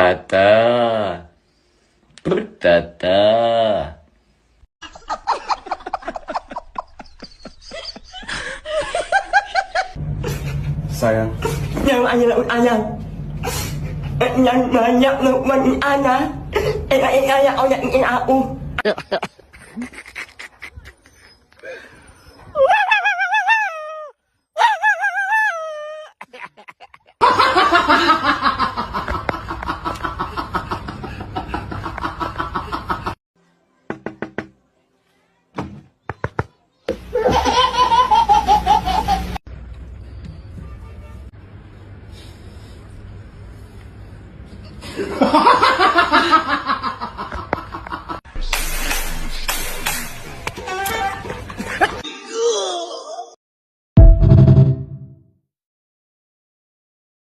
Tata. Tata. Sayang. Yang ayang. Yang banyak lupa di ana. Ayah ayah ayah ayah ayah